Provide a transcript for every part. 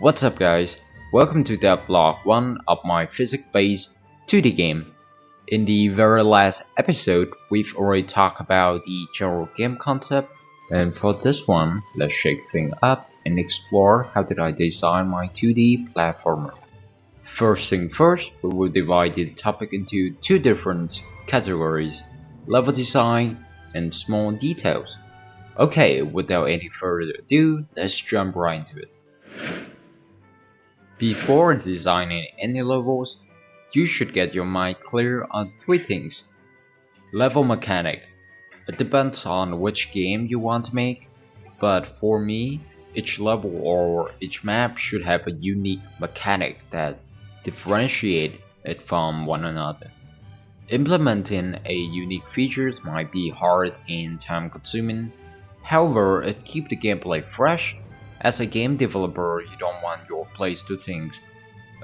What's up guys, welcome to Devlog 1 of my physics-based 2D game. In the very last episode, we've already talked about the general game concept, and for this one, let's shake things up and explore how did I design my 2D platformer. First thing first, we will divide the topic into two different categories, level design and small details. Okay, without any further ado, let's jump right into it. Before designing any levels, you should get your mind clear on three things. Level mechanic. It depends on which game you want to make, but for me, each level or each map should have a unique mechanic that differentiate it from one another. Implementing a unique features might be hard and time consuming, however, it keeps the gameplay fresh. As a game developer, you don't want your players to think,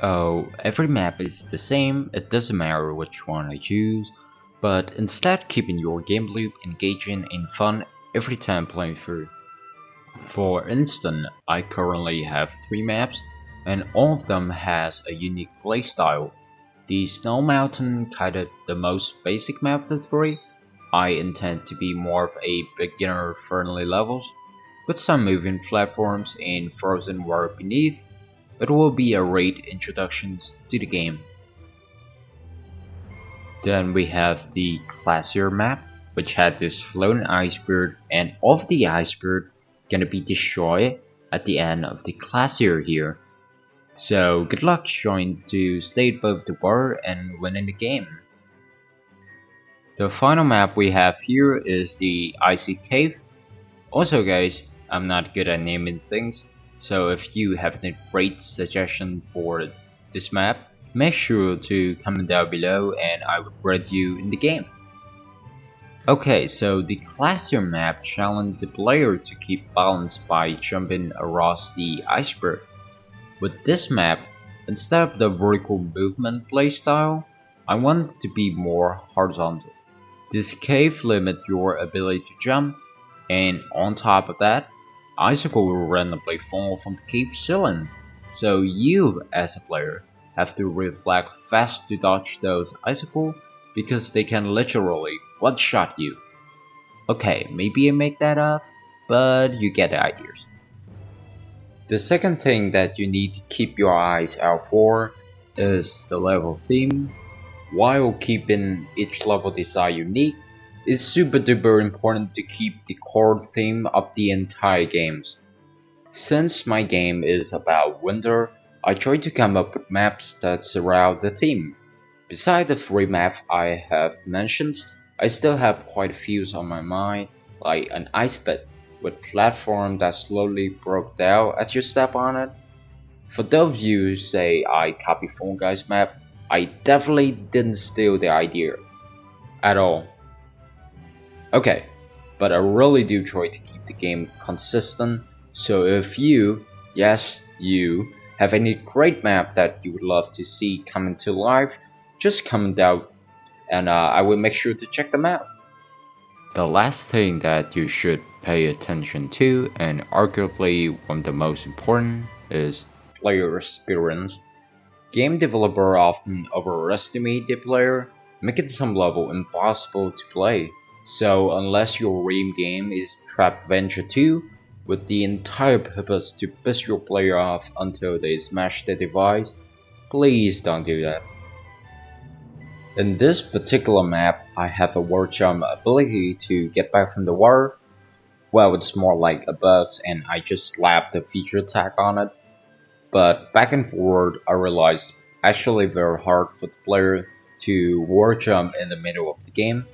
oh, every map is the same, it doesn't matter which one I choose, but instead keeping your game loop engaging and fun every time playing through. For instance, I currently have 3 maps, and all of them has a unique playstyle. The Snow Mountain, kinda the most basic map of the 3, I intend to be more of a beginner-friendly levels, with some moving platforms and frozen water beneath. It will be a great introduction to the game. Then we have the classier map, which had this floating iceberg, and all of the iceberg gonna be destroyed at the end of the classier here. So good luck trying to stay above the water and winning the game. The final map we have here is the Icy Cave. Also guys, I'm not good at naming things, so if you have a great suggestion for this map, make sure to comment down below and I will grade you in the game. Okay, so the classier map challenged the player to keep balance by jumping across the iceberg. With this map, instead of the vertical movement playstyle, I want it to be more horizontal. This cave limits your ability to jump, and on top of that, icicle will randomly fall from the cave ceiling, so you as a player have to reflect fast to dodge those icicles because they can literally one-shot you. Okay, maybe I make that up, but you get the ideas. The second thing that you need to keep your eyes out for is the level theme. While keeping each level design unique, it's super duper important to keep the core theme of the entire games. Since my game is about winter, I try to come up with maps that surround the theme. Besides the 3 maps I have mentioned, I still have quite a few on my mind, like an ice pit with platform that slowly broke down as you step on it. For those of you who say I copied Fall Guys map, I definitely didn't steal the idea at all. Okay, but I really do try to keep the game consistent, so if you, yes you, have any great map that you would love to see coming to life, just comment down and I will make sure to check them out. The last thing that you should pay attention to, and arguably one of the most important, is player experience. Game developers often overestimate the player, making some level impossible to play. So unless your dream game is Trap Adventure 2, with the entire purpose to piss your player off until they smash the device, please don't do that. In this particular map, I have a wall jump ability to get back from the water. Well, it's more like a bug and I just slapped the feature tag on it. But back and forward, I realized it's actually very hard for the player to wall jump in the middle of the game.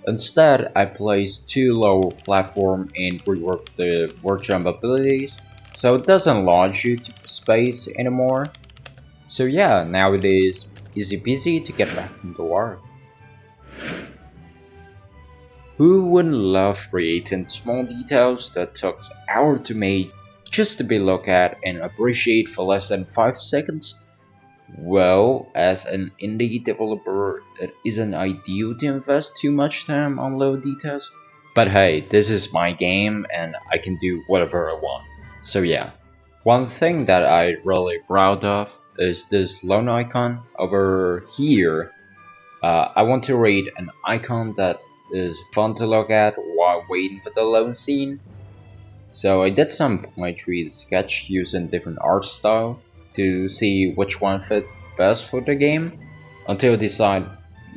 Instead, I placed 2 lower platforms and reworked the wall jump abilities, so it doesn't launch you to space anymore. So yeah, now it is easy peasy to get back from the water. Who wouldn't love creating small details that took hours to make just to be looked at and appreciate for less than 5 seconds? Well, as an indie developer, it isn't ideal to invest too much time on little details. But hey, this is my game and I can do whatever I want. So yeah. One thing that I'm really proud of is this loan icon over here. I want to rate an icon that is fun to look at while waiting for the loan scene. So I did some poetry sketch using different art style to see which one fit best for the game until I decide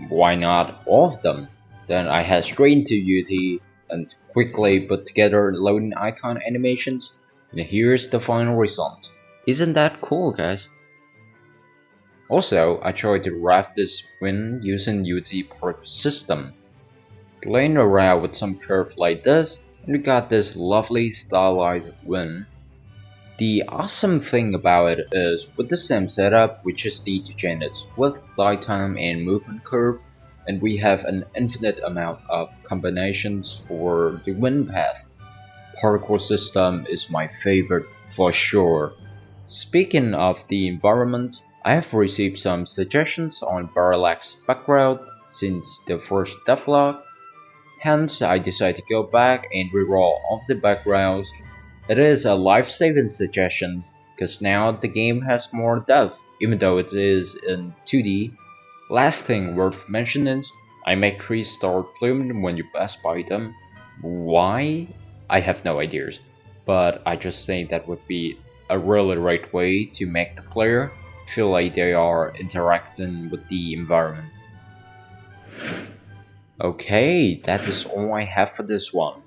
why not all of them. Then I had straight into Unity and quickly put together loading icon animations, and here's the final result. Isn't that cool, guys? Also, I tried to wrap this win using Unity part system. Playing around with some curve like this, and we got this lovely stylized win. The awesome thing about it is, with the same setup, we just need to change its width, light time, and movement curve, and we have an infinite amount of combinations for the win path. Parkour system is my favorite for sure. Speaking of the environment, I have received some suggestions on Parallax background since the first devlog. Hence, I decided to go back and reroll all of the backgrounds. It is a life-saving suggestion because now the game has more depth, even though it is in 2D. Last thing worth mentioning, I make trees start blooming when you pass by them. Why? I have no ideas, but I just think that would be a really great way to make the player feel like they are interacting with the environment. Okay, that is all I have for this one.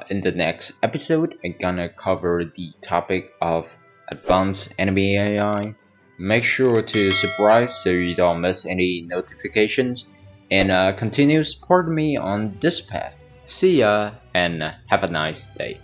In the next episode, I'm gonna cover the topic of advanced enemy AI. Make sure to subscribe so you don't miss any notifications, and continue supporting me on this path. See ya, and have a nice day.